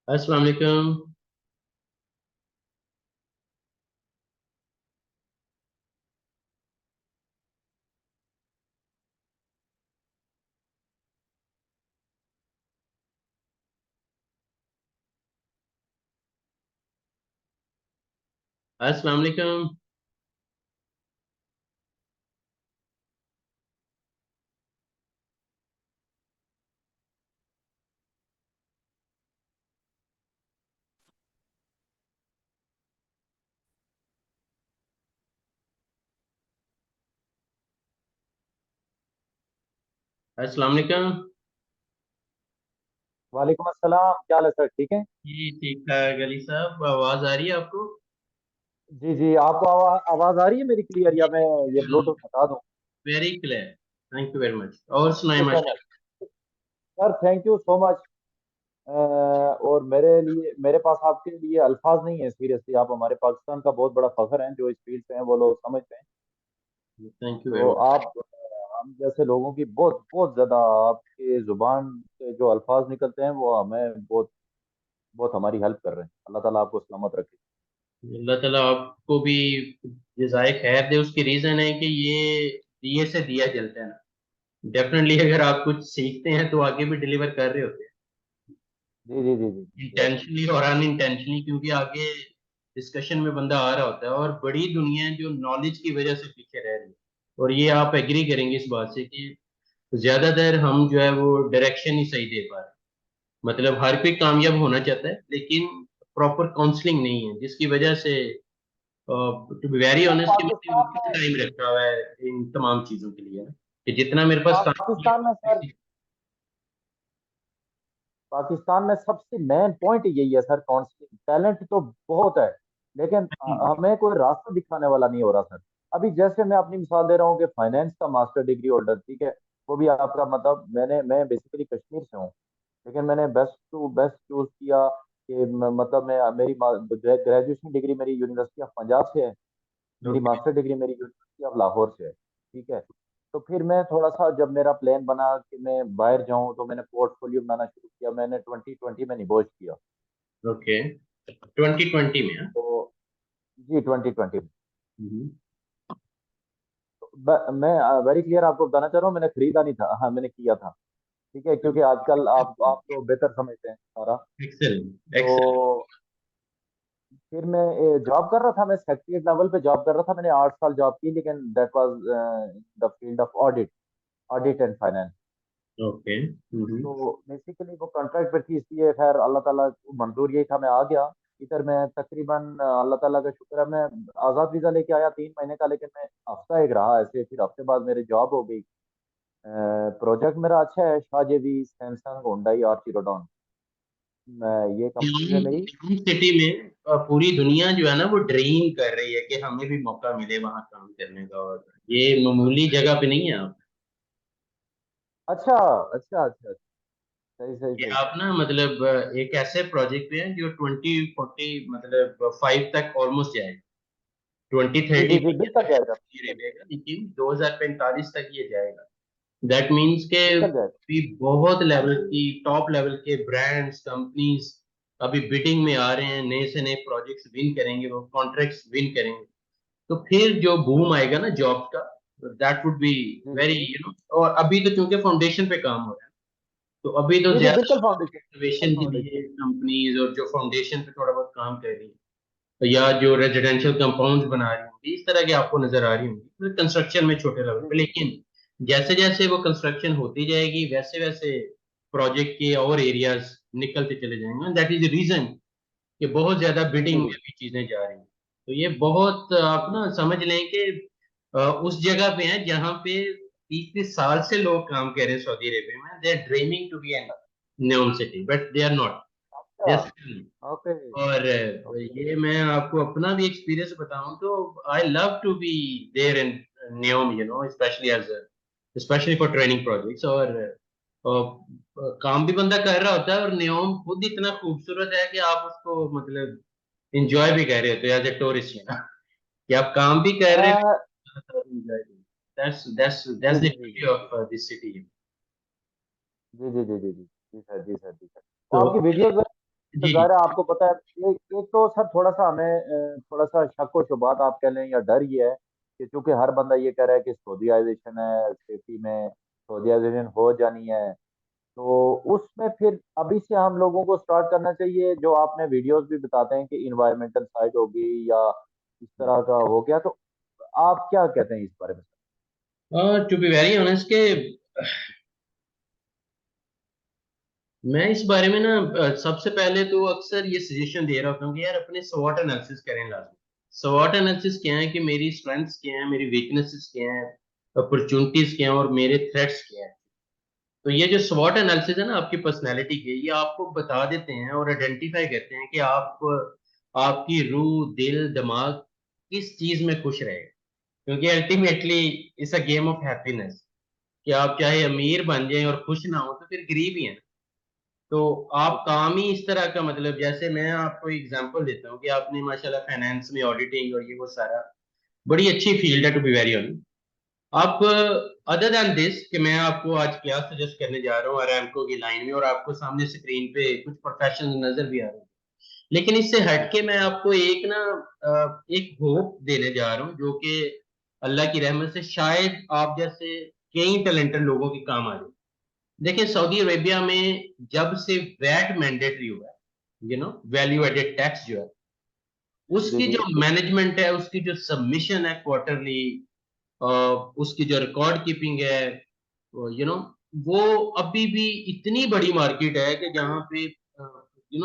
अस्सलाम वालेकुम। अस्सलाम वालेकुम। अस्सलाम वालेकुम। वालेकुम अस्सलाम। क्या हाल है सर, ठीक है? जी ठीक ठाक अली साहब, आवाज आ रही है आपको? जी जी, आपको आवाज आ रही है मेरी क्लियर, या मैं ये जी, ब्लूटूथ हटा दूं? Very clear. Thank you very much. और सुनाए शुक्र है माशाल्लाह। Sir, thank you so much. और मेरे पास आपके लिए अल्फाज नहीं है सीरियसली। आप हमारे पाकिस्तान का बहुत बड़ा फख्र हैं, जो इस फील्ड से हैं वो लोग समझते हैं। थैंक यू वेरी तो मच। आप हम जैसे लोगों की बहुत बहुत ज्यादा आपके जुबान से जो अल्फाज निकलते हैं वो हमें बहुत बहुत हमारी हेल्प कर रहे हैं। अल्लाह ताला आपको सलामत रखे। अल्लाह ताला आपको भी जज़ाए खैर दे। उसकी रीजन है कि ये दिए से दिया जलता है ना। डेफिनेटली अगर आप कुछ सीखते हैं तो आगे भी डिलीवर कर रहे होते हैं, जी जी जी जी जी, यस। इंटेंशनली और अनइंटेंशनली, क्योंकि आगे डिस्कशन में बंदा आ रहा होता है और बड़ी दुनिया है जो नॉलेज की वजह से पीछे रह रही है। और ये आप एग्री करेंगे इस बात से कि ज्यादातर हम जो है वो डायरेक्शन ही सही दे पा रहे हैं। मतलब हर कोई कामयाब होना चाहता है लेकिन प्रॉपर काउंसलिंग नहीं है, जिसकी वजह से to be very sir honest मैंने पाकिस्तान उतना में टाइम रखा हुआ है इन तमाम चीजों के लिए ना, कि जितना मेरे पास टाइम सर पाकिस्तान में सबसे मेन पॉइंट यही है सर, काउंसलिंग। टैलेंट तो बहुत है, लेकिन हमें कोई रास्ता दिखाने वाला नहीं हो रहा सर। अभी जैसे मैं अपनी मिसाल दे रहा हूँ कि फाइनेंस का मास्टर डिग्री होल्डर, ठीक है, वो भी आपका मतलब मैं बेसिकली कश्मीर से हूँ, लेकिन मैंने बेस्ट टू बेस्ट चूज किया कि मतलब मैं मेरी ग्रेजुएशन डिग्री मेरी यूनिवर्सिटी ऑफ पंजाब से है। मेरी ओके। मास्टर डिग्री मेरी यूनिवर्सिटी ऑफ लाहौर से है, ठीक है। तो फिर मैं थोड़ा सा, जब मेरा प्लान बना कि मैं बाहर जाऊं, तो मैंने पोर्टफोलियो बनाना शुरू किया। मैंने 2020 में निबोज किया। ओके, 2020 में हाँ? तो जी 2020 में। हम्म। मैं वेरी क्लियर आपको बताना चाह रहा हूँ, मैंने खरीदा नहीं था, हाँ मैंने किया था, ठीक है, क्योंकि आजकल आप तो बेहतर समझते हैं सारा। Excellent excellent. तो फिर मैं जॉब कर रहा था, मैं सेक्रेटरीट लेवल पे जॉब कर रहा था। मैंने 8 साल जॉब की, लेकिन that was the field of audit, audit and finance. Okay. तो बेसिकली वो कॉन्ट्रैक्ट पे थी, इसलिए खैर अल्लाह ताला को मंजूर यही था, मैं आ गया इधर। मैं तकरीबन अल्लाह ताला का शुक्र है, मैं आज़ाद वीज़ा लेके आया 3 महीने का, लेकिन मैं हफ्ता एक रहा ऐसे, फिर हफ्ते बाद मेरी जॉब हो गई। प्रोजेक्ट मेरा अच्छा है, शाहजेबी, सैमसंग, हुंडई और चिरोडॉन, ये कंपनी है मेरी। सिटी में पूरी दुनिया जो है ना वो ड्रीम कर रही है कि हमें भी मौका मिले वहां काम करने का, और ये मामूली जगह पे नहीं है आप। अच्छा अच्छा अच्छा, सही सही ये सही। आप ना मतलब एक ऐसे प्रोजेक्ट पे है जो 2040 मतलब 5 तक ऑलमोस्ट जाएगा। ट्वेंटी जी थर्टी जी जी, पे बिल्कुल जाएगा, बिल्कुल रहेगा लेकिन 2045 तक ये जाएगा। दैट मीन्स के बिल्कुल जाएगा। भी बहुत लेवल की टॉप लेवल के ब्रांड्स कंपनीज अभी बिडिंग में आ रहे हैं, नए से नए प्रोजेक्ट्स विन करेंगे, वो कॉन्ट्रैक्ट्स विन करेंगे। तो फिर जो बूम आएगा ना जॉब का, दैट वुड बी जी वेरी और अभी तो क्योंकि फाउंडेशन पे काम हो रहा है, तो अभी तो जी जी, ज्यादा बिल्कुल फाउंडेशन, बिल्कुल इनोवेशन के लिए फाउंडेशन। कंपनीज और जो फाउंडेशन पे थोड़ा बहुत काम कर रही है या जो रेजिडेंशियल कंपाउंड बना रही होंगी, इस तरह की आपको नजर आ रही होंगी कंस्ट्रक्शन में छोटे लेवल जी पे। जी लेकिन जैसे जैसे वो कंस्ट्रक्शन होती जाएगी वैसे वैसे प्रोजेक्ट के और एरियाज निकलते चले जाएंगे। दैट इज रीजन कि बहुत ज्यादा जी बिडिंग जी में भी चीजें जा रही हैं। तो ये बहुत आप ना समझ लें कि उस जगह पे है जहाँ पे 30 30 साल से लोग काम कर रहे हैं सऊदी अरेबिया में। They are dreaming to be an Neom city but they are not. अच्छा, ओके और ओके। ये मैं आपको अपना भी एक्सपीरियंस बताऊं तो I love to be there in Neom, specially as specially for training projects. काम भी बंदा कर रहा होता है और न्योम खुद इतना खूबसूरत है कि आप उसको मतलब इंजॉय भी कर रहे होते हो एज ए टूरिस्ट, कि आप काम भी कर रहे हो और enjoy भी। That's जी the जी जी beauty जी of this city। जी जी जी जी जी जी सर, जी सर, जी सर। तो तो आपकी वीडियोस तो जी जी। ज़ाहिर है आपको पता है, एक एक तो सर थोड़ा सा हमें थोड़ा सा शक व शुबात आप कह लें या डर ये है कि चूंकि हर बंदा ये कह रहा है कि सऊदीयाइजेशन है, सेफ्टी में सऊदीयाइजेशन हो जानी है, तो उसमें फिर अभी से हम लोगों को स्टार्ट करना चाहिए। जो आपने वीडियोस भी बताते हैं कि इन्वायरमेंटल साइड होगी या इस तरह का हो गया, तो आप क्या कहते हैं इस बारे में? टू बी वेरी ऑनेस्ट के मैं इस बारे में ना सबसे पहले तो अक्सर ये सजेशन दे रहा होता हूँ कि यार अपने स्वॉट एनालिसिस करें लाजमी। स्वॉट एनालिसिस क्या है कि मेरी स्ट्रेंथ्स क्या है, मेरी वीकनेसेस क्या है, अपॉर्चुनिटीज क्या है और मेरे थ्रेट्स क्या है। तो ये जो स्वॉट एनालिसिस है ना आपकी पर्सनैलिटी के, ये आपको बता देते हैं और आइडेंटिफाई करते हैं कि आप आपकी रूह दिल दिमाग किस चीज में खुश रहेगा। क्योंकि ultimately it's a game of happiness. कि आप चाहे अमीर बन जाएं और खुश ना हो तो फिर गरीब ही है। तो आप बिल्कुल। काम ही इस तरह का, मतलब जैसे मैं आपको एग्जांपल देता हूँ कि आपने माशाल्लाह फाइनेंस में ऑडिटिंग और ये वो सारा बड़ी अच्छी फील्ड है टू बी वेरी ऑनेस्ट। आप अदर देन दिस कि मैं आपको आज क्या सजेस्ट करने जा रहा हूँ अरामको की लाइन में और आपको सामने स्क्रीन पे कुछ प्रोफेशन नजर भी आ रहे हैं, लेकिन इससे हटके मैं आपको एक ना एक होप देने जा रहा हूँ जो कि अल्लाह की रहमत से शायद आप जैसे कई टैलेंटेड लोगों के काम आ जाए। देखिए सऊदी अरेबिया में जब से वैट मैंडेटरी हुआ है, वैल्यू एडेड टैक्स जो है, जी उसकी जी। जो मैनेजमेंट है, उसकी जो सबमिशन है क्वार्टरली, उसकी जो रिकॉर्ड कीपिंग है, यू नो वो अभी भी इतनी बड़ी मार्केट है कि जहाँ पे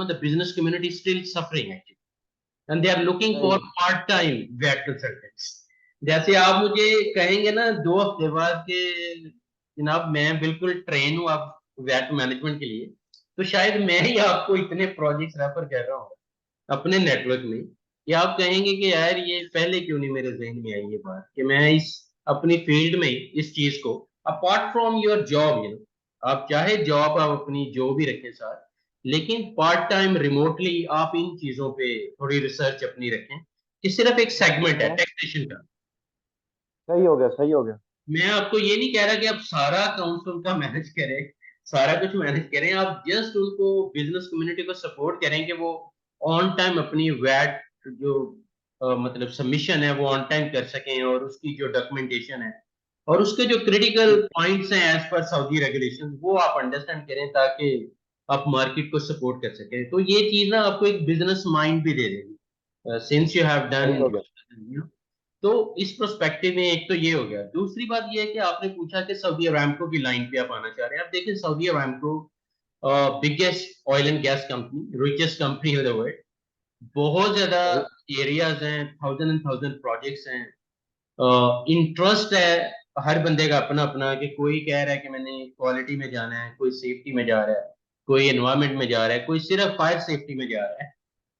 the business community still suffering actually, and they are looking सही फॉर है। Part time VAT consultants. जैसे आप मुझे कहेंगे ना 2 हफ्ते बाद के जनाब मैं बिल्कुल ट्रेन हूँ आप वेट मैनेजमेंट के लिए, तो शायद मैं ही आपको इतने प्रोजेक्ट्स रेफर कर रहा हूँ अपने नेटवर्क में कि आप कहेंगे कि यार ये पहले क्यों नहीं मेरे जहन में आई ये बात कि मैं इस अपनी फील्ड में इस चीज को अपार्ट फ्रॉम योर जॉब, आप चाहे जॉब आप अपनी जो भी रखें साथ, लेकिन पार्ट टाइम रिमोटली आप इन चीजों पे थोड़ी रिसर्च अपनी रखें कि सिर्फ एक ठीक सेगमेंट है है। टैक्सेशन का। सही हो गया, सही हो गया। मैं आपको ये नहीं कह रहा कि आप सारा काउंसिल का मैनेज करें, सारा कुछ मैनेज करें, आप जस्ट उनको बिजनेस कम्युनिटी को सपोर्ट करें कि वो ऑन टाइम अपनी वैट जो मतलब सबमिशन है वो ऑन टाइम कर सकें और उसकी जो डॉक्यूमेंटेशन है और उसके जो क्रिटिकल ठीक। पॉइंट्स हैं एज पर सऊदी रेगुलेशन वो आप अंडरस्टैंड करें ताकि आप मार्केट को सपोर्ट कर सकें। तो ये चीज ना आपको एक बिजनेस माइंड भी दे देगी सिंस यू हैव सही डन। हो गया। तो इस प्रोस्पेक्टिव में एक तो ये हो गया। दूसरी बात ये है कि आपने पूछा कि सऊदी अरामको की लाइन पे आप आना चाह रहे हैं। आप देखिए Saudi Aramco biggest oil and gas company, richest company in the world, बहुत ज्यादा सही। एरियाज हैं, थाउजेंड एंड थाउजेंड प्रोजेक्ट्स हैं, इंटरेस्ट है हर बंदे का अपना अपना कि कोई कह रहा है कि मैंने क्वालिटी में जाना है, कोई सेफ्टी में जा रहा है, कोई एनवायरमेंट में जा रहा है, कोई सिर्फ फायर सेफ्टी में जा रहा है,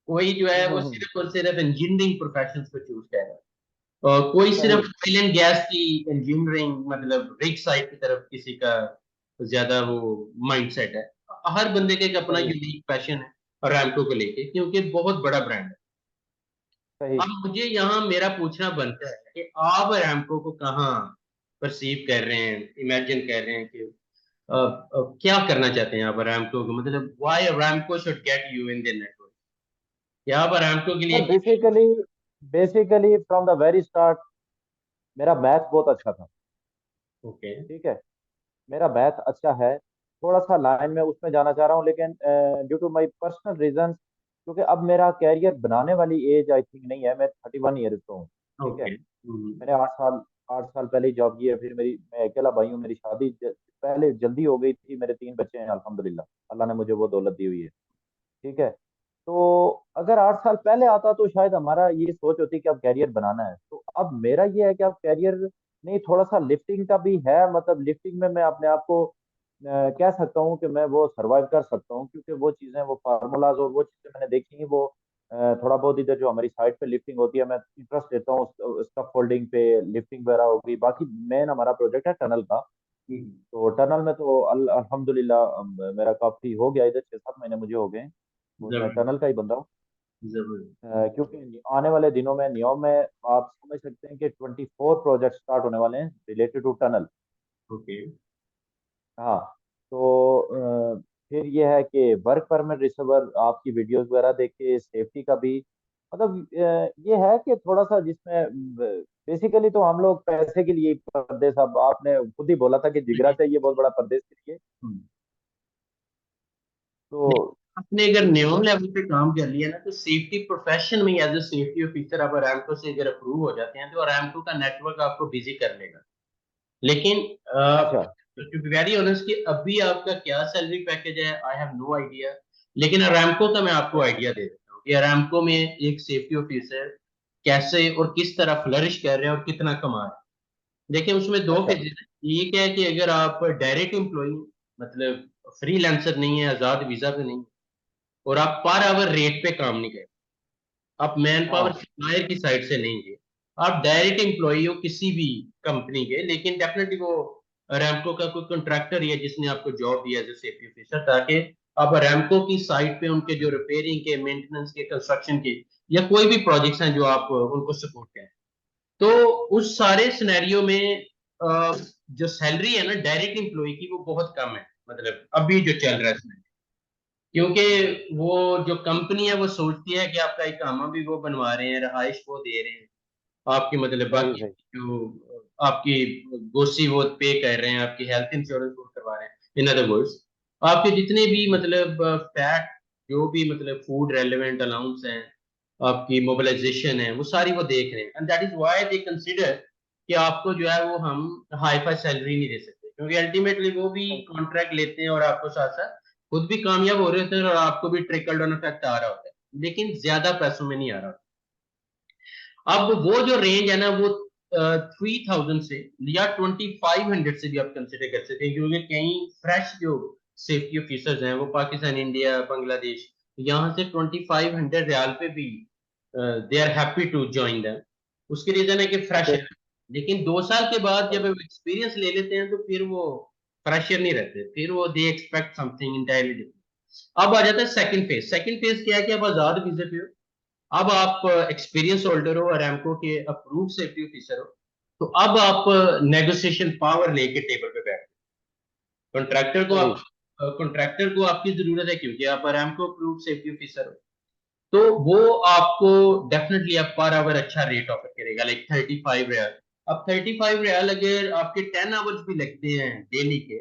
कोई जो है वो हम्म। सिर्फ और सिर्फ इंजीनियरिंग प्रोफेशन को चूज कर रहा है, कोई सिर्फ सही। ऑयल एंड गैस की इंजीनियरिंग मतलब रिग साइड की तरफ किसी का ज्यादा वो माइंडसेट है। हर बंदे का एक अपना सही। यूनिक पैशन है रैमको को लेके क्योंकि बहुत बड़ा ब्रांड है। सही। अब मुझे यहाँ मेरा पूछना बनता है कि आप रैमको को कहाँ परसीव कर रहे हैं, इमेजिन कर रहे हैं कि क्या करना चाहते हैं आप रैमको को, मतलब why Ramco should get you in the network, क्या आप रैमको के सर लिए। Basically, basically from the very start मेरा मैथ बहुत अच्छा था। ओके। ठीक है। मेरा मैथ अच्छा है। थोड़ा सा लाइन में उसमें जाना चाह रहा हूँ, लेकिन due to my personal reasons, क्योंकि अब मेरा कैरियर बनाने वाली एज आई थिंक नहीं है। मैं 31 ईयर्स का हूँ। ठीक है। ओके। मैंने 8 साल पहले ही जॉब की है। फिर मैं अकेला भाई हूँ। मेरी शादी पहले जल्दी हो गई थी। मेरे 3 बच्चे हैं अल्हम्दुलिल्लाह। अल्लाह ने मुझे वो दौलत दी हुई है। ठीक है। तो अगर 8 साल पहले आता तो शायद हमारा ये सोच होती कि अब कैरियर बनाना है। तो अब मेरा ये है कि अब कैरियर नहीं, थोड़ा सा लिफ्टिंग का भी है। मतलब लिफ्टिंग में मैं अपने आप को कह सकता हूँ कि मैं वो सरवाइव कर सकता हूँ, क्योंकि वो चीज़ें, वो फार्मूलाज और वो चीज़ें मैंने देखी हैं। वो थोड़ा बहुत इधर जो हमारी साइड पे लिफ्टिंग होती है, मैं इंटरेस्ट लेता हूँ स्टफ फोल्डिंग पे, लिफ्टिंग वगैरह होगी। बाकी मेन हमारा प्रोजेक्ट है टनल का। तो टनल में तो अल्हम्दुलिल्लाह मेरा काफी हो गया। इधर 6-7 महीने मुझे हो गए। और मैं जरूर टनल का ही बंदा हूँ। जरूर। क्योंकि आने वाले दिनों में नियोम में आप समझ सकते हैं कि 24 प्रोजेक्ट स्टार्ट होने वाले हैं रिलेटेड टू टनल। ओके। हाँ। तो फिर ये है कि वर्क परमिट रिसीवर आपकी वीडियोस वगैरह देख के सेफ्टी का भी, मतलब ये है कि थोड़ा सा जिसमें बेसिकली तो हम लोग पैसे के लिए ही परदेश, अब आपने खुद ही बोला था कि जिगरा चाहिए बहुत बड़ा परदेश के लिए। हम्म। तो आपने अगर नियम लेवल पे काम कर लिया ना, तो सेफ्टी प्रोफेशन में एज ए सेफ्टी ऑफिसर आप अरामको से अगर अप्रूव हो जाते हैं, तो अरामको का नेटवर्क आपको बिजी कर लेगा। लेकिन अच्छा। टू बी वेरी ऑनेस्ट कि अभी आपका क्या सैलरी पैकेज है, आई हैव नो आइडिया। लेकिन अरामको का मैं आपको आइडिया दे देता हूँ कि अरामको में एक सेफ्टी ऑफिसर कैसे और किस तरह फ्लरिश कर रहे हैं और कितना कमा रहे हैं। देखिए, उसमें दो अच्छा। फेजेस है। एक है कि अगर आप डायरेक्ट एम्प्लॉई, मतलब फ्रीलांसर नहीं है, आजाद वीजा पे नहीं, और आप पर आवर रेट पे काम नहीं कर, आप मैन पावर हाँ। सप्लायर की साइड से नहीं है, आप डायरेक्ट एम्प्लॉई हो किसी भी कंपनी के, लेकिन डेफिनेटली वो रैमको का कोई कॉन्ट्रैक्टर ही है जिसने आपको जॉब दिया एज ए सेफ्टी ऑफिसर, ताकि आप रैमको की साइट पे उनके जो रिपेयरिंग के, मेंटेनेंस के, कंस्ट्रक्शन के, या कोई भी प्रोजेक्ट्स हैं जो आप उनको सपोर्ट करें। तो उस सारे सिनेरियो में जो सैलरी है ना डायरेक्ट एम्प्लॉय की, वो बहुत कम है, मतलब अभी जो चल रहा है इसमें। क्योंकि वो जो कंपनी है वो सोचती है कि आपका इकामा भी वो बनवा रहे हैं, रहाइश वो दे रहे हैं, आपकी मतलब सही बाकी सही। जो आपकी गोसी वो पे कर रहे हैं, आपकी हेल्थ इंश्योरेंस वो करवा रहे हैं। इन अदर वर्ड्स, आपके जितने भी मतलब फैट, जो भी मतलब फूड रेलेवेंट अलाउंस हैं, आपकी मोबिलाइजेशन है, वो सारी वो देख रहे हैं। And that is why they consider कि आपको जो है वो हम हाई फाई सैलरी नहीं दे सकते, क्योंकि अल्टीमेटली वो भी सही। कॉन्ट्रैक्ट लेते हैं और आपको साथ साथ खुद भी कामयाब हो रहे होते हैं और आपको भी ट्रिकल डाउन इफेक्ट आ रहा होता है, लेकिन ज्यादा पैसों में नहीं आ रहा। अब वो जो रेंज है ना, वो 3000 से या 2500 से भी आप कंसिडर कर सकते हैं, क्योंकि कई फ्रेश जो सेफ्टी ऑफिसर्स हैं वो पाकिस्तान, इंडिया, बांग्लादेश, यहाँ से 2500 रियाल पे भी they are happy to join them. उसकी रीजन है कि फ्रेश ओके। है। लेकिन 2 साल के बाद जब सही। वो एक्सपीरियंस ले लेते हैं, तो फिर वो फ्रेशर नहीं रहते, फिर वो they expect something entirely different. अब आ जाता है सेकंड फेज। सेकंड फेज क्या है कि आप आजाद वीजे पे हो, अब आप एक्सपीरियंस होल्डर हो, अरामको के अप्रूव सेफ्टी ऑफिसर हो, तो अब आप नेगोशिएशन पावर लेके टेबल पे बैठ, कॉन्ट्रैक्टर को सही। आप कॉन्ट्रैक्टर को आपकी जरूरत है, क्योंकि आप अरामको अप्रूव सेफ्टी ऑफिसर हो। तो वो आपको डेफिनेटली आप पर आवर अच्छा रेट ऑफर करेगा, लाइक 35 रियाल। अब 35 रियाल अगर आपके 10 आवर्स भी लगते हैं डेली के,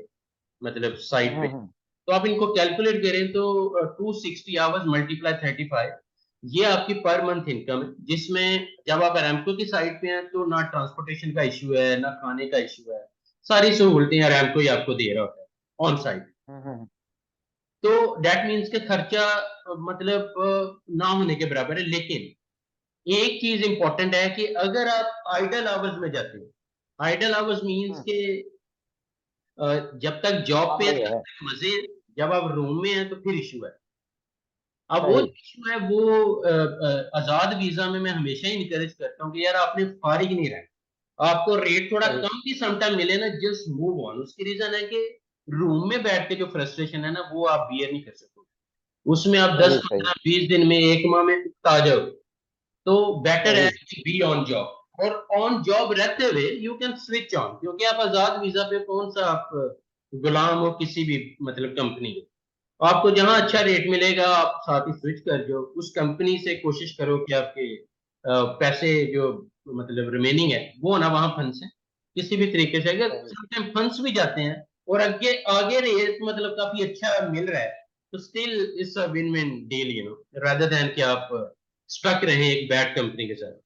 मतलब साइट पे, हम्म। तो आप इनको कैलकुलेट करें तो 260 आवर्स मल्टीप्लाई 35, ये आपकी पर मंथ इनकम है, जिसमें जब आप अरामको की साइड पे हैं तो ना ट्रांसपोर्टेशन का इशू है, ना खाने का इशू है, सारी सहूलतें अरामको ही आपको दे रहा होता है ऑन साइट। हम्म। तो दैट मीन्स के खर्चा मतलब ना होने के बराबर है। लेकिन एक चीज इंपॉर्टेंट है कि अगर आप आइडल आवर्स में जाते हो, आइडल आवर्स मीन्स हम्म। के जब तक जॉब पे हाँ है ये तब है। तक मजे, जब आप रूम में हैं तो फिर इशू है। अब वो सही। इशू है वो आजाद वीजा में मैं हमेशा ही इनकरेज करता हूँ कि यार आपने फारिग नहीं रहना, आपको रेट थोड़ा सही। कम भी समटाइम मिले ना, जस्ट मूव ऑन। उसकी रीजन है कि रूम में बैठ के जो फ्रस्ट्रेशन है ना, वो आप बियर नहीं कर सकते, उसमें आप दस सही। सही। पंद्रह बीस दिन में, एक माह में आ जाओ। तो बेटर है सही। कि बी ऑन जॉब, और ऑन जॉब रहते हुए यू कैन स्विच ऑन, क्योंकि आप आजाद वीजा पे कौन सा आप गुलाम हो किसी भी मतलब कंपनी के। आपको जहां अच्छा रेट मिलेगा आप साथ ही स्विच कर जाओ, उस कंपनी से कोशिश करो कि आपके पैसे जो मतलब रिमेनिंग है वो ना वहां फंस है किसी भी तरीके से। अगर सही। समटाइम फंस भी जाते हैं और आगे आगे रेट मतलब काफी अच्छा मिल रहा है, तो still it's a win win deal, rather than कि आप स्टक रहे एक बैड कंपनी के साथ।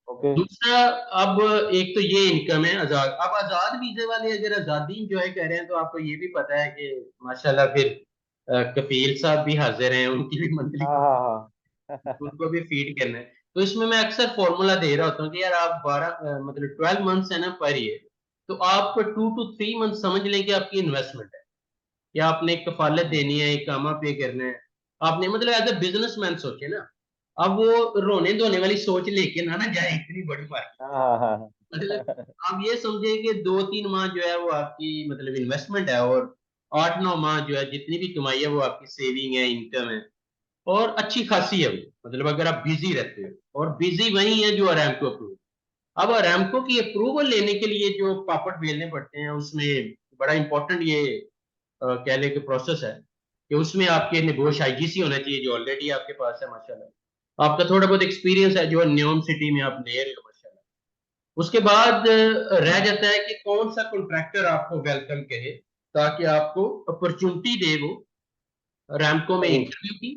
ओके। दूसरा, अब एक तो ये इनकम है आजाद। अब आजाद वीजे वाले अगर आजादी इंजॉय कर रहे हैं, तो आपको ये भी पता है कि माशाल्लाह फिर कफील साहब भी हाजिर हैं, उनकी भी मंथली, हाँ हाँ हाँ उनको भी फीड करना है। तो इसमें मैं अक्सर फॉर्मूला दे रहा होता हूँ कि यार आप 12 मतलब 12 मंथ्स है ना पर ईयर, तो आप 2 to 3 मंथ समझ लें कि आपकी इन्वेस्टमेंट है, या आपने एक कफालत हम्म। देनी है, एक कामा पे करना है, आपने मतलब एज ए बिजनेसमैन सोचे ना। अब वो रोने धोने वाली सोच लेके ना ना जाए इतनी बड़ी बात। हाँ हाँ हाँ मतलब हाँ। आप ये समझे कि 2-3 माह जो है वो आपकी मतलब इन्वेस्टमेंट है, और 8-9 माह जो है जितनी भी कमाई है वो आपकी सेविंग है, इनकम है, और अच्छी खासी है वो, मतलब अगर आप बिजी रहते हो। और बिजी वही है जो अरामको अप्रूव। अब अरामको की अप्रूवल लेने के लिए जो पापड़ बेलने पड़ते हैं, उसमें बड़ा इंपॉर्टेंट ये कह ले कि प्रोसेस है कि उसमें आपके निगोश आईजीसी होना चाहिए जो ऑलरेडी आपके पास है माशाल्लाह। आपका थोड़ा बहुत एक्सपीरियंस है जो न्योम सिटी में आप ले रहे हो माशाल्लाह। उसके बाद रह जाता है कि कौन सा कॉन्ट्रैक्टर आपको वेलकम करे ताकि आपको अपॉर्चुनिटी दे वो रैमको में सही इंटरव्यू की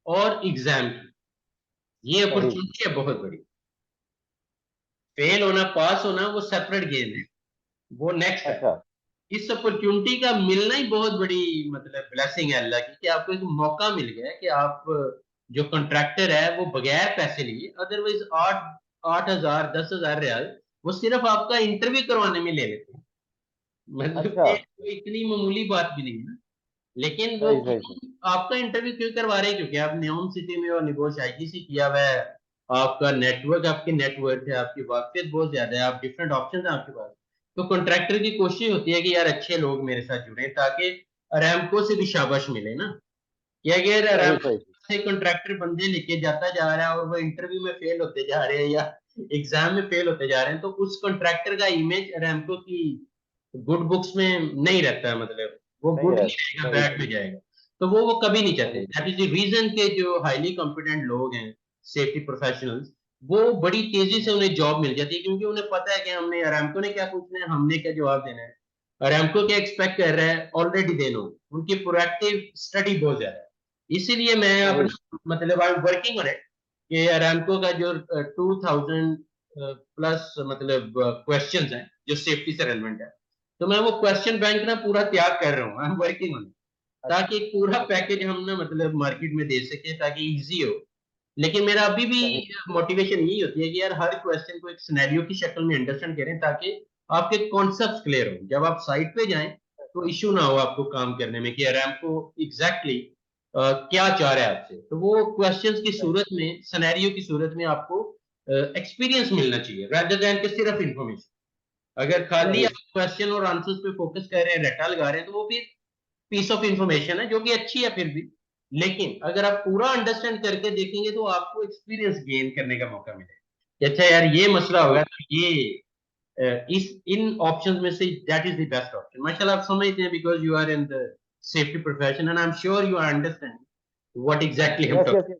और एग्जाम की। ये सही। अपॉर्चुनिटी है बहुत बड़ी। फेल होना पास होना वो सेपरेट गेम है, वो नेक्स्ट है। अच्छा। इस अपॉर्चुनिटी का मिलना ही बहुत बड़ी मतलब ब्लेसिंग है अल्लाह की कि आपको एक मौका मिल गया है कि आप जो कॉन्ट्रैक्टर है वो बगैर पैसे लिए, अदरवाइज 8,000 10,000 रियाल वो सिर्फ आपका इंटरव्यू करवाने में ले लेते हैं। मतलब अच्छा। ये कोई इतनी मामूली बात भी नहीं है ना। लेकिन वो सही सही सही। आपका इंटरव्यू क्यों करवा रहे हैं? क्योंकि आप न्योम सिटी में और निगोश आईजीसी किया हुआ है, आपका नेटवर्क, आपकी नेटवर्क है, आपकी वाकफियत बहुत ज्यादा है, आप डिफरेंट ऑप्शन है आपके पास। तो कॉन्ट्रैक्टर की कोशिश होती है कि यार अच्छे लोग मेरे साथ जुड़े ताकि अरामको से भी शाबाश मिले ना। कि अगर सही अरामको सही सही। से कॉन्ट्रैक्टर बंदे लेके जाता जा रहा है और वो इंटरव्यू में फेल होते जा रहे हैं या एग्जाम में फेल होते जा रहे हैं, तो उस कॉन्ट्रैक्टर का इमेज अरामको की गुड बुक्स में नहीं रहता है, मतलब वो नहीं गुड नहीं रहता। रहेगा, सही बैड सही में जाएगा। तो वो कभी नहीं चाहते। सही। दैट इज द रीजन के जो हाईली कॉम्पिटेंट लोग हैं, सेफ्टी प्रोफेशनल्स, वो बड़ी तेजी से उन्हें जॉब मिल जाती है क्योंकि उन्हें पता है कि हमने अरामको ने क्या पूछना है, हमने क्या जवाब देना है, अरामको क्या एक्सपेक्ट कर रहा है, ऑलरेडी दे नो। उनकी प्रोएक्टिव स्टडी बहुत ज्यादा है। इसीलिए मैं सही अपना मतलब I am working on it कि अरामको का जो 2000 प्लस मतलब क्वेश्चंस हैं जो सेफ्टी से रेलेवेंट है, तो मैं वो क्वेश्चन बैंक ना पूरा तैयार कर रहा हूँ, आई एम वर्किंग ऑन, अच्छा। ताकि एक पूरा अच्छा। पैकेज हम ना मतलब मार्केट में दे सके ताकि इजी हो। लेकिन मेरा अभी भी सही। मोटिवेशन यही होती है कि यार हर क्वेश्चन को एक सिनेरियो की शक्ल में अंडरस्टैंड करें ताकि आपके कॉन्सेप्ट क्लियर हो, जब आप साइट पे जाएं तो इश्यू ना हो आपको काम करने में कि यार आपको एग्जैक्टली क्या चाह रहा है आपसे। तो वो क्वेश्चंस की सही सूरत में, सिनेरियो की सूरत में आपको एक्सपीरियंस मिलना चाहिए rather than कि सिर्फ इंफॉर्मेशन। अगर खाली सही। आप क्वेश्चन और आंसर्स पे फोकस कर रहे हैं, रट्टा लगा रहे हैं, तो वो फिर पीस ऑफ इंफॉर्मेशन है जो कि अच्छी है फिर भी। लेकिन अगर आप पूरा अंडरस्टैंड करके देखेंगे तो आपको एक्सपीरियंस गेन करने का मौका मिलेगा कि अच्छा यार ये मसला सही। होगा तो ये इस इन ऑप्शंस में से that is the best option. माशाल्लाह आप समझते हैं because you are in the safety profession and I am sure you are understand what exactly हम यस टॉकिंग। Yes yes.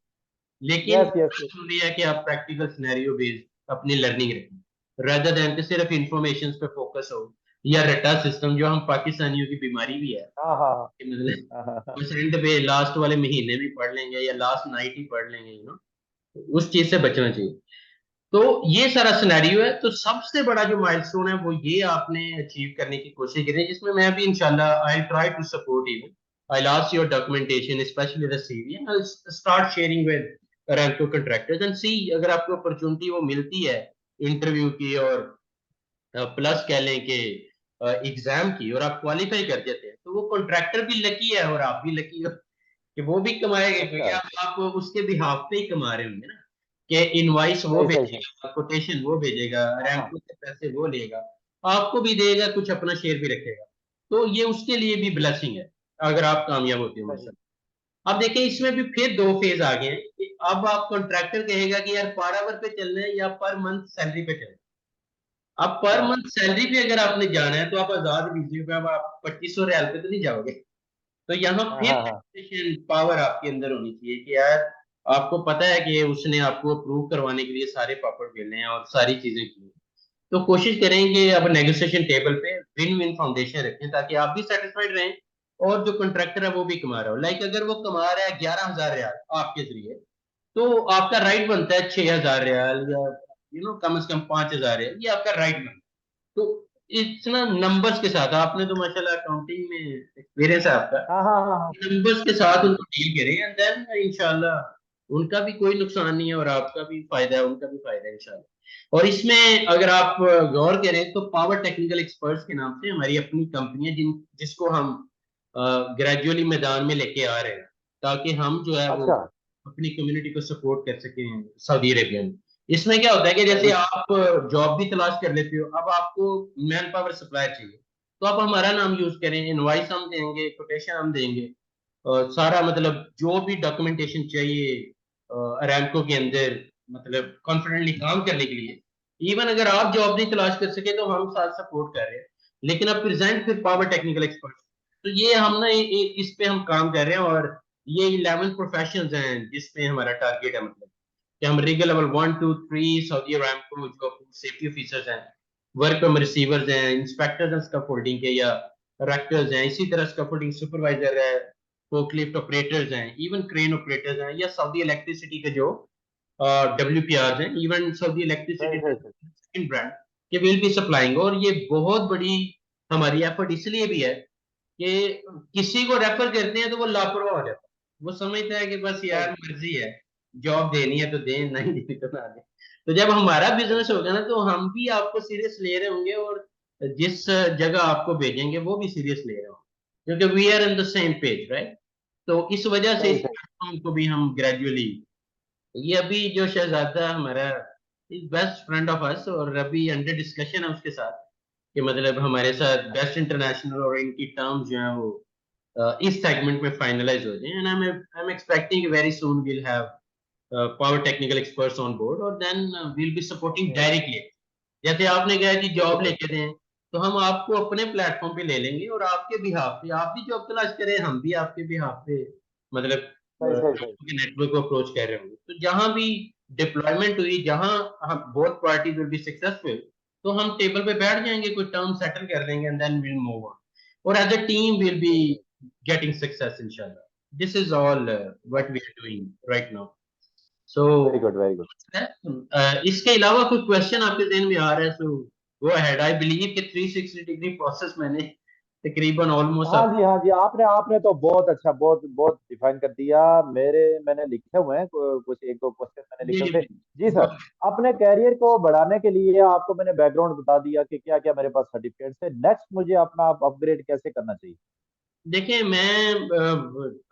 लेकिन यस यस यस। जरूरी है कि आप प्रैक्टिकल सिनेरियो बेस्ड अपनी लर्निंग रखें rather than कि सिर्फ इंफॉर्मेशन पे फोकस हो, या रट्टा सिस्टम जो हम पाकिस्तानियों की बीमारी भी है हाँ हाँ हाँ कि मतलब हाँ हाँ हाँ। बस एंड पे लास्ट वाले महीने में पढ़ लेंगे या लास्ट नाइट ही पढ़ लेंगे, यू नो, उस चीज से बचना चाहिए। तो ये सारा सिनेरियो है। तो सबसे बड़ा जो माइलस्टोन है वो ये आपने अचीव करने की कोशिश करी है, जिसमें मैं भी इंशाल्लाह I try to support you. I last your documentation specially the CV and I start sharing with Ranko contractors and see अगर आपको अपॉर्चुनिटी वो मिलती है इंटरव्यू की और प्लस कह लें कि एग्जाम की, और आप क्वालिफाई कर जाते हैं, तो वो कॉन्ट्रैक्टर भी लकी है और आप भी लकी हो कि वो भी कमाएगा क्योंकि अच्छा। आप उसके बिहाफ पे ही कमा रहे होंगे ना। कि इनवाइस वो सही सही सही। भेजेगा, कोटेशन वो भेजेगा, हाँ हाँ। रैंको से पैसे वो लेगा, आपको भी देगा, कुछ अपना शेयर भी रखेगा। तो ये उसके लिए भी ब्लेसिंग है अगर आप कामयाब होते हो सही। माशा। अब देखिए इसमें भी फिर दो फेज आ गए हैं कि अब आप कॉन्ट्रैक्टर कहेगा कि यार पर आवर पे चलना है या पर मंथ सैलरी पे चलना है। अब पर अच्छा। मंथ सैलरी पे अगर आपने जाना है तो आप आजाद वीजे पे अब आप 2500 रियाल पे तो नहीं जाओगे। तो यहाँ हाँ फिर हाँ हाँ। नेगोशिएशन पावर आपके अंदर होनी चाहिए कि यार आपको पता है कि उसने आपको अप्रूव करवाने के लिए सारे पापड़ बेलने हैं और सारी चीजें की हैं। तो कोशिश करेंगे अब नेगोशिएशन टेबल पे विन विन फाउंडेशन रखें ताकि आप भी सेटिस्फाइड रहें और जो कॉन्ट्रैक्टर है वो भी कमा रहा हो। लाइक अगर वो कमा रहा है 11,000 रियाल आपके जरिए, तो आपका राइट बनता है 6,000 रियाल या कम से कम 5,000 रियाल, ये आपका राइट बनता है। तो इतना नंबर्स के साथ, आपने तो माशाल्लाह अकाउंटिंग में एक्सपीरियंस है आपका, हाँ हाँ हाँ हाँ। नंबर्स के साथ उनको डील करें एंड देन इंशाल्लाह उनका भी कोई नुकसान नहीं है और आपका भी फायदा है, उनका भी फायदा है इंशाल्लाह। और इसमें अगर आप गौर करें तो पावर टेक्निकल एक्सपर्ट्स के नाम से हमारी अपनी कंपनी है जिसको हम ग्रेजुअली मैदान में लेके आ रहे हैं ताकि हम जो है वो अच्छा। अपनी कम्युनिटी को सपोर्ट कर सकें सऊदी अरेबिया में। इसमें क्या होता है कि जैसे सही। आप जॉब भी तलाश कर लेते हो, अब आपको मैन पावर सप्लाई चाहिए, तो आप हमारा नाम यूज करें, इनवाइस हम देंगे, कोटेशन हम देंगे, सारा मतलब जो भी डॉक्यूमेंटेशन चाहिए अरामको के अंदर मतलब कॉन्फिडेंटली काम करने के लिए। इवन अगर आप जॉब नहीं तलाश कर सके तो हम साथ सपोर्ट कर रहे हैं, लेकिन आप प्रेजेंट फिर पावर टेक्निकल एक्सपर्ट। तो ये हम ना इस पे हम काम कर रहे हैं, और ये 11 प्रोफेशंस हैं जिसमें हमारा टारगेट है, मतलब कि हम रीगल लेवल 1 2 3 सऊदी अरामको जो सेफ्टी ऑफिसर्स हैं, वर्क में रिसीवर्स हैं, इंस्पेक्टर्स हैं स्कैफोल्डिंग के, या रेक्टर्स हैं, इसी तरह स्कैफोल्डिंग सुपरवाइजर है, फोकलिफ्ट ऑपरेटर्स हैं, इवन क्रेन ऑपरेटर्स हैं, या सऊदी इलेक्ट्रिसिटी के जो WPR हैं, इवन सऊदी सही इलेक्ट्रिसिटी सही सही। सेकंड ब्रांड के विल बी सप्लाइंग। और ये बहुत बड़ी हमारी एफर्ट इसलिए भी है कि किसी को रेफर करते हैं तो वो लापरवाह हो जाता है, वो समझता है कि बस सही यार मर्जी है, जॉब देनी है तो दें, नहीं देनी तो ना दें। तो जब हमारा बिजनेस होगा ना, तो हम भी आपको सीरियस ले रहे होंगे, और जिस जगह आपको भेजेंगे वो भी सीरियस ले रहे होंगे, क्योंकि we are in the same page, right. तो इस वजह से सही इस सही। प्लेटफॉर्म को भी हम ग्रेजुअली, ये अभी जो शहजादा हमारा इज बेस्ट फ्रेंड ऑफ अस, और अभी अंडर डिस्कशन है उसके साथ कि मतलब हमारे साथ बेस्ट इंटरनेशनल और इनकी टर्म्स जो है वो इस सेगमेंट में फाइनलाइज हो जाए, and I am expecting very soon will have power technical experts on board, और then will be supporting okay okay. Directly. जैसे आपने कहा कि ठीक है जॉब सर। लेके दें, तो हम आपको अपने प्लेटफॉर्म पे ले लेंगे, और आपके बिहाफ पे आप भी जॉब तलाश करें, हम भी आपके बिहाफ पे मतलब सही सही सही। नेटवर्क को अप्रोच कर रहे होंगे। तो जहां भी डिप्लॉयमेंट हुई, जहां हम both parties will be successful, तो हम टेबल पे बैठ जाएंगे, कोई टर्म सेटल कर देंगे, and then will move on, और as a team will be सही सही। गेटिंग सक्सेस इंशाल्लाह। This is all what we are doing right now. So very good very good. इसके अलावा कोई क्वेश्चन आपके जहन में आ रहा है, सो गो अहेड। आई बिलीव कि 360 डिग्री प्रोसेस मैंने तकरीबन ऑलमोस्ट हाँ आप। जी हाँ जी, आपने आपने तो बहुत अच्छा, बहुत बहुत डिफाइन कर दिया। मेरे मैंने लिखे हुए हैं कुछ एक दो क्वेश्चन मैंने जी लिखे जी हुए थे। जी जी। सर। अपने कैरियर को बढ़ाने के लिए आपको मैंने बैकग्राउंड बता दिया कि क्या क्या मेरे पास सर्टिफिकेट्स है। नेक्स्ट मुझे अपना अपग्रेड कैसे करना चाहिए? देखिए मैं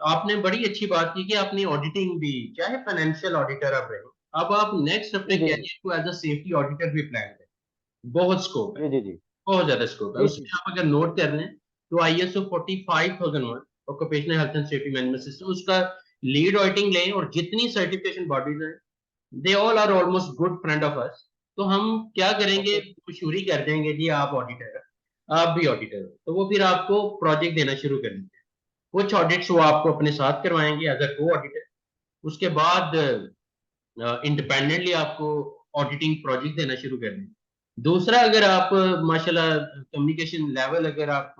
आपने बड़ी अच्छी बात की कि आपने ऑडिटिंग भी, चाहे फाइनेंशियल ऑडिटर आप रहे हो, अब आप नेक्स्ट अपने जी जी जी कैरियर को एज अ सेफ्टी ऑडिटर भी प्लान करें। बहुत स्कोप है, जी जी जी बहुत ज्यादा स्कोप है जी जी उसमें। जी। आप अगर नोट कर लें तो ISO 45001 occupational health and safety management system, उसका लीड ऑडिटिंग लें, और जितनी सर्टिफिकेशन बॉडीज हैं they all are almost good friend of us. तो हम क्या करेंगे, ओके। मशहूरी कर देंगे जी आप ऑडिटर है, आप भी ऑडिटर हो, तो वो फिर आपको प्रोजेक्ट देना शुरू करेंगे। कुछ ऑडिट्स वो आपको अपने साथ करवाएंगे एज अ को ऑडिटर। उसके बाद इंडिपेंडेंटली आपको ऑडिटिंग प्रोजेक्ट देना शुरू कर देंगे। दूसरा, अगर आप माशाल्लाह कम्युनिकेशन लेवल अगर आप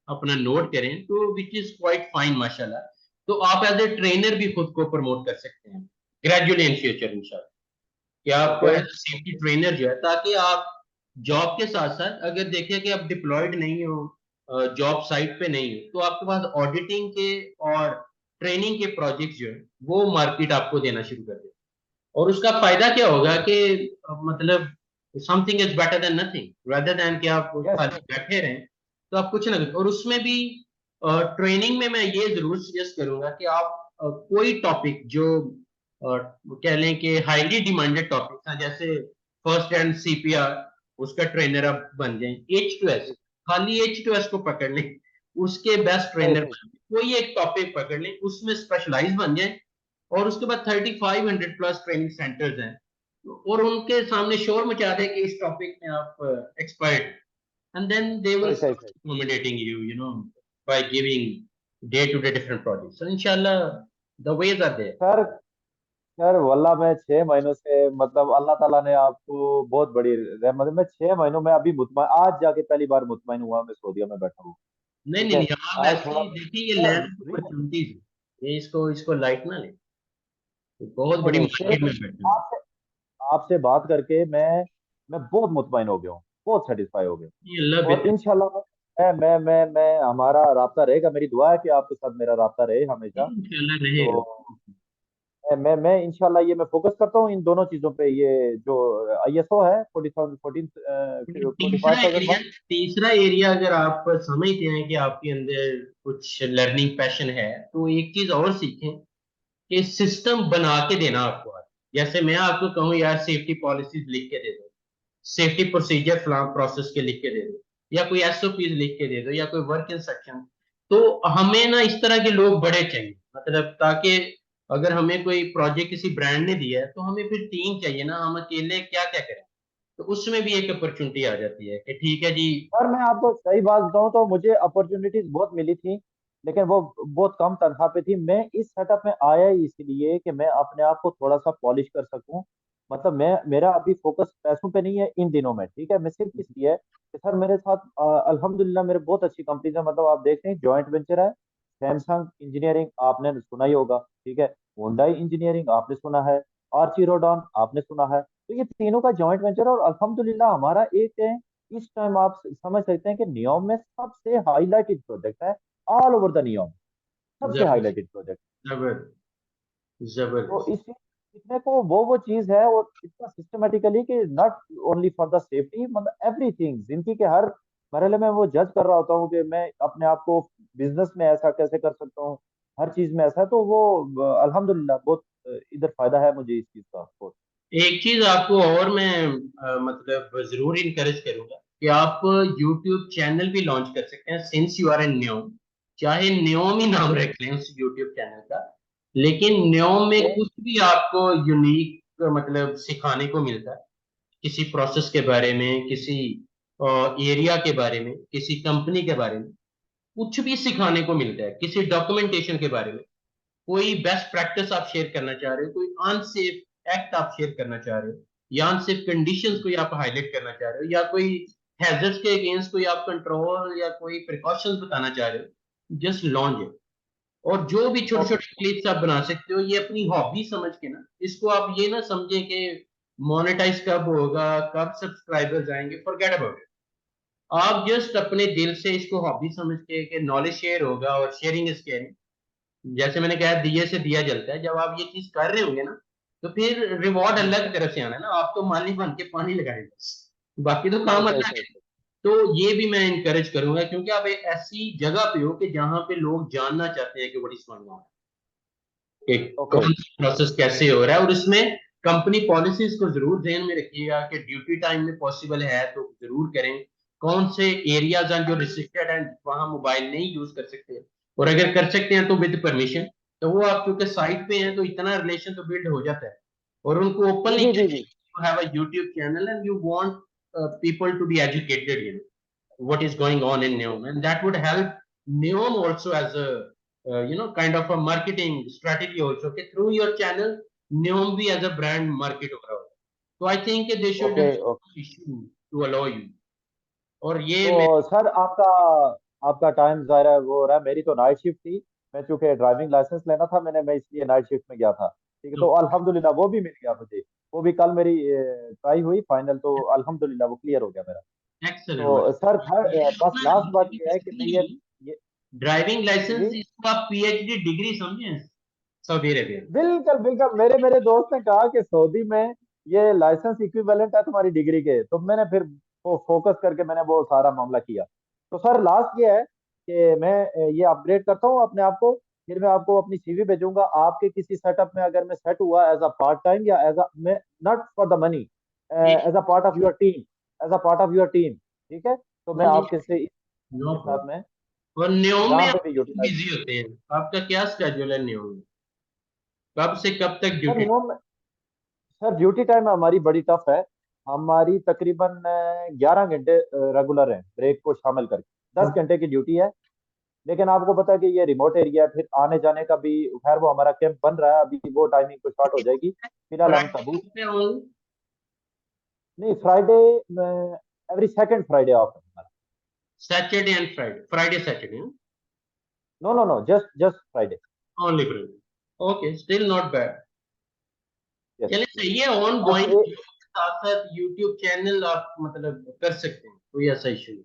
अपना नोट करें, तो विच इज क्वाइट फाइन माशाल्लाह, तो आप एज ए ट्रेनर भी खुद को प्रमोट कर सकते हैं ग्रेजुअली इन फ्यूचर इंशाल्लाह, कि आप ओके सेफ्टी ट्रेनर जो है, ताकि आप जॉब के साथ साथ अगर देखें कि आप डिप्लॉयड नहीं हो, जॉब साइट पे नहीं हो, तो आपके पास ऑडिटिंग के और ट्रेनिंग के प्रोजेक्ट जो है वो मार्केट आपको देना शुरू कर दे। और उसका फायदा क्या होगा कि मतलब something is better than nothing, rather than कि आप यस खाली यस। बैठे रहें, तो आप कुछ ना करें। और उसमें भी ट्रेनिंग में मैं ये जरूर सजेस्ट करूंगा कि आप कोई टॉपिक जो कह लें कि हाईली डिमांडेड टॉपिक है, जैसे फर्स्ट हैंड CPR, उसका ट्रेनर आप बन जाएं। H2S, खाली H2S को पकड़ लें, उसके बेस्ट सही ट्रेनर सही। बन जाएं। कोई एक टॉपिक पकड़ लें, उसमें स्पेशलाइज बन जाए, और उसके बाद 3500 प्लस ट्रेनिंग सेंटर्स हैं, और उनके सामने शोर मचा दें कि इस टॉपिक में आप expert, and then they will सही सही सही। accommodating you, by giving day to day different projects. So inshallah the ways are there. Sir sir वल्ला मैं 6 महीनों से, मतलब अल्लाह ताला ने आपको बहुत बड़ी रहमत है। मैं 6 महीनों में अभी मुतमईन, आज जाके पहली बार मुतमईन हुआ मैं सऊदीया में बैठा हूँ। नहीं ठीक नहीं है। नहीं, आप आज ऐसे थोड़ा ही देखिए, ये सर लैंड अपॉर्चुनिटीज है, ये इसको लाइट ना ले, ये बहुत नहीं बड़ी नहीं मार्केट में सीरियसली, बैठे हैं। आपसे आपसे बात करके मैं बहुत मुतमईन हो गया हूँ, बहुत सेटिस्फाई हो गया। ये अल्लाह और बेहतर। इंशाल्लाह मैं हमारा राब्ता रहेगा। मेरी दुआ है कि आपके साथ मेरा राब्ता रहे हमेशा। इंशाल्लाह रहेगा। तो मैं इंशाल्लाह ये मैं फोकस करता हूँ इन दोनों चीजों पे। ये जो ISO है 40,014 फोर्टी फाइव तीसरा थाउजेंड एरिया, वन तीसरा एरिया अगर आप समझते हैं कि आपके अंदर कुछ लर्निंग पैशन है, तो एक चीज और सीखें कि सिस्टम बना के देना आपको आता है। जैसे मैं आपको कहूँ यार सेफ्टी पॉलिसीज लिख के दे दो, सेफ्टी प्रोसीजर फ्लाम प्रोसेस के लिख के दे दो, या कोई SOPs लिख के दे दो, या कोई वर्क इंस्ट्रक्शन, तो हमें ना इस तरह के लोग बड़े चाहिए, मतलब ताकि अगर हमें कोई प्रोजेक्ट किसी ब्रांड ने दिया है, तो हमें फिर टीम चाहिए ना, हम अकेले क्या क्या करें। तो उसमें भी एक अपॉर्चुनिटी आ जाती है कि ठीक है जी। और मैं आपको सही बात बताऊं तो मुझे अपॉर्चुनिटीज बहुत मिली थी, लेकिन वो बहुत कम तनख्वाह पे थी। मैं इस सेटअप में आया ही इसलिए कि मैं अपने आप को थोड़ा सा पॉलिश कर सकूं। मतलब मैं, मेरा अभी फोकस पैसों पे नहीं है इन दिनों में, ठीक है। मैं सिर्फ इसलिए है कि सर मेरे साथ अल्हम्दुलिल्लाह मेरे बहुत अच्छी कंपनीज है। मतलब आप देखते हैं जॉइंट वेंचर है, सैमसंग इंजीनियरिंग आपने सुना ही होगा, ठीक है। हुंडई इंजीनियरिंग आपने सुना है, आर्ची रोडॉन आपने सुना है। तो ये तीनों का जॉइंट वेंचर, और अल्हम्दुलिल्लाह हमारा एक है। इस टाइम आप समझ सकते हैं कि नियोम में सबसे हाईलाइटेड प्रोजेक्ट है, ऑल ओवर द नियोम, सबसे जबर हाईलाइटेड प्रोजेक्ट। जबर तो जबरदस्त। इसमें को वो चीज है, और इतना सिस्टमेटिकली कि not only for the safety, मतलब एवरीथिंग जिंदगी के हर मरहले में वो जज कर रहा होता हूँ कि मैं अपने आप को बिजनेस में ऐसा कैसे कर सकता हूँ, हर चीज में ऐसा है। तो वो अल्हम्दुलिल्लाह बहुत इधर फायदा है मुझे इस चीज का बहुत। एक चीज आपको और मैं मतलब जरूर इनकरेज करूंगा कि आप यूट्यूब चैनल भी लॉन्च कर सकते हैं सिंस यू आर एन न्योम। चाहे न्योम ही नाम रख लें उस यूट्यूब चैनल का, लेकिन न्योम में ओके कुछ भी आपको यूनिक मतलब सिखाने को मिलता है। किसी प्रोसेस के बारे में, किसी एरिया के बारे में, किसी कंपनी के बारे में कुछ भी सिखाने को मिलता है। किसी डॉक्यूमेंटेशन के बारे में, कोई बेस्ट प्रैक्टिस आप शेयर करना चाह रहे हो, कोई अनसेफ एक्ट आप शेयर करना चाह रहे हो, या अनसेफ कंडीशंस कोई आप हाईलाइट करना चाह रहे हो, या कोई हैजर्ड्स के अगेंस्ट कोई आप कंट्रोल या कोई प्रिकॉशंस बताना चाह रहे हो, जस्ट लॉन्च है। और जो भी छोटे ओके छोटे क्लिप्स आप बना सकते हो, ये अपनी हॉबी समझ के ना, इसको आप ये ना समझें कि मोनेटाइज कब होगा, कब सब्सक्राइबर्स आएंगे, फॉरगेट अबाउट इट। आप जस्ट अपने दिल से इसको हॉबी समझ के कि नॉलेज शेयर होगा और शेयरिंग इज केयरिंग। जैसे मैंने कहा दिए से दिया जलता है, जब आप ये चीज कर रहे होंगे ना, तो फिर रिवॉर्ड हम्म, अल्लाह की तरफ से आना है ना, आप तो माली बन के पानी लगाए बस, बाकी तो सही काम सही अल्लाह सही के। सही। तो ये भी मैं इनकरेज करूंगा, क्योंकि आप एक ऐसी जगह पे हो कि जहां पे लोग जानना चाहते हैं कि व्हाट इज गोइंग ऑन, कि ओके कौन सा प्रोसेस कैसे हो रहा है। और इसमें कंपनी पॉलिसीज को जरूर ध्यान में रखिएगा कि ड्यूटी टाइम में पॉसिबल है तो जरूर करें। कौन से एरियाज हैं जो रिस्ट्रिक्टेड हैं, वहां मोबाइल नहीं यूज कर सकते, और अगर कर सकते हैं तो विद परमिशन। तो वो आप क्योंकि साइट पे हैं तो इतना रिलेशन तो बिल्ड हो जाता है। और उनको जी ओपनली जी जी जी। You have a YouTube channel and you want people to be educated in what is going on in Neom, and that would help Neom also as a kind of a marketing strategy also. Okay, through your channel, Neom भी as a brand market हो रहा होगा। तो I think they should okay have issue to allow you। और ये मैं तो sir आपका आपका टाइम ज़ाहिर है वो हो रहा है। मेरी तो नाइट शिफ्ट थी, मैं चूंकि ड्राइविंग लाइसेंस लेना था मैं इसलिए नाइट शिफ्ट में गया था, ठीक है। तो अल्हम्दुलिल्लाह वो भी मिल गया मुझे। वो भी कल मेरी ट्राई हुई फाइनल, तो अल्हम्दुलिल्लाह वो क्लियर हो गया मेरा। एक्सेलेंट तो सर बस लास्ट बात ये है कि मैं ये ड्राइविंग लाइसेंस जी इसको आप पीएचडी डिग्री समझे सऊदी अरेबिया में। बिल्कुल बिल्कुल, मेरे मेरे दोस्त ने कहा कि सऊदी में ये लाइसेंस इक्विवेलेंट है तुम्हारी डिग्री के। तो मैंने फिर वो फोकस करके मैंने वो सारा मामला किया। तो सर लास्ट ये है कि मैं ये अपग्रेड करता हूँ अपने आप को, फिर मैं आपको अपनी सीवी भेजूंगा। आपके किसी सेटअप में अगर मैं सेट हुआ एज अ पार्ट टाइम या एज अ, मैं नॉट फॉर द मनी, ठीक as a part of your team, as a part of your team, ठीक है। तो मैं है, आपके से नो के साथ में प्रॉब्लम। और न्योम में जहाँ आप पे भी यूटिलाइज। बिजी होते हैं, आपका क्या स्केड्यूल है न्योम में, कब से कब तक सर ड्यूटी। नियम, सर ड्यूटी टाइम हमारी बड़ी टफ है। हमारी तकरीबन 11 घंटे रेगुलर है, ब्रेक को शामिल करके 10 घंटे की ड्यूटी है। लेकिन आपको पता है कि ये रिमोट एरिया है, फिर आने जाने का भी, खैर वो हमारा कैंप बन रहा है अभी, वो टाइमिंग तो स्टार्ट हो जाएगी। फिलहाल हम फ्राइडे तबूक, पे ऑन, नहीं Friday, every second Friday off है हमारा। Saturday and Friday, Friday Saturday no no no, just just Friday. Only Friday. Okay, still not bad. Yes चलिए यस। सही है, ऑन बस गोइंग ये साथ साथ यूट्यूब चैनल आप मतलब कर सकते हैं, कोई ऐसा इशू नहीं।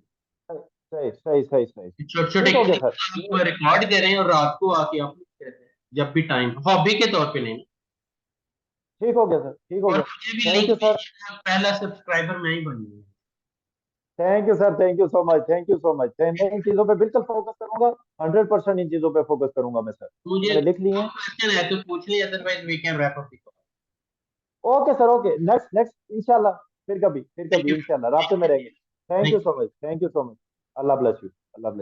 सही सही सही सही सही। छोटे छोटे ठीक हो गया सर क्लिप ये। रिकॉर्ड करें और रात को आके अपलोड करते हैं जब भी टाइम, हॉबी के तौर पे नहीं। ठीक हो गया सर, ठीक हो और गया। मुझे भी थैंक लिंक यू सर। भेजिएगा, पहला सब्सक्राइबर मैं ही बनूंगा। Thank you sir, thank you so much, thank you so much. मैं इन चीज़ों पे बिल्कुल फोकस करूंगा, 100% इन चीज़ों पे फोकस करूंगा मैं सर। मुझे मैंने लिख ली हैं। क्वेश्चन है तो पूछ ली, otherwise we can wrap up. Okay sir, okay, next next इंशाल्लाह। फिर कभी थैंक यू। इंशाल्लाह रास्ते में रहेंगे। Thank you thank so much, thank you so much. अल्लाह ब्लेस यू, अल्लाह ब्लेस।